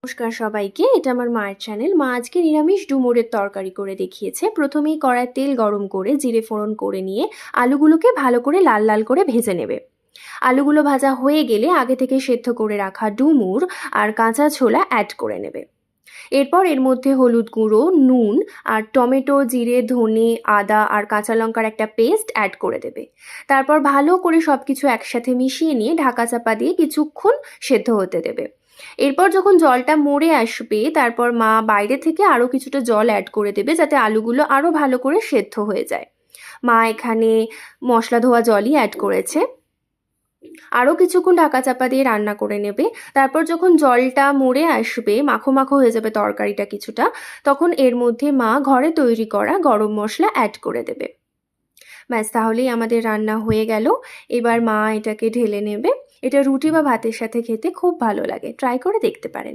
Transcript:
নমস্কার সবাইকে, এটা আমার মায়ের চ্যানেল। মা আজকে নিরামিষ ডুমুরের তরকারি করে দেখিয়েছে। প্রথমেই কড়ায় তেল গরম করে জিরে ফোড়ন করে নিয়ে আলুগুলোকে ভালো করে লাল লাল করে ভেজে নেবে। আলুগুলো ভাজা হয়ে গেলে আগে থেকে সেদ্ধ করে রাখা ডুমুর আর কাঁচা ছোলা অ্যাড করে নেবে। এরপর এর মধ্যে হলুদ গুঁড়ো, নুন আর টমেটো, জিরে, ধনে, আদা আর কাঁচা লঙ্কার একটা পেস্ট অ্যাড করে দেবে। তারপর ভালো করে সব কিছু একসাথে মিশিয়ে নিয়ে ঢাকা চাপা দিয়ে কিছুক্ষণ সেদ্ধ হতে দেবে। এরপর যখন জলটা মরে আসবে, তারপর মা বাইরে থেকে আরও কিছুটা জল অ্যাড করে দেবে যাতে আলুগুলো আরও ভালো করে সেদ্ধ হয়ে যায়। মা এখানে মশলা ধোয়া জলই অ্যাড করেছে। আরও কিছুক্ষণ ঢাকা চাপা দিয়ে রান্না করে নেবে। তারপর যখন জলটা মরে আসবে, মাখো মাখো হয়ে যাবে তরকারিটা কিছুটা, তখন এর মধ্যে মা ঘরে তৈরি করা গরম মশলা অ্যাড করে দেবে। ব্যাস, তাহলেই আমাদের রান্না হয়ে গেল। এবার মা এটাকে ঢেলে নেবে। এটা রুটি বা ভাতের সাথে খেতে খুব ভালো লাগে, ট্রাই করে দেখতে পারেন।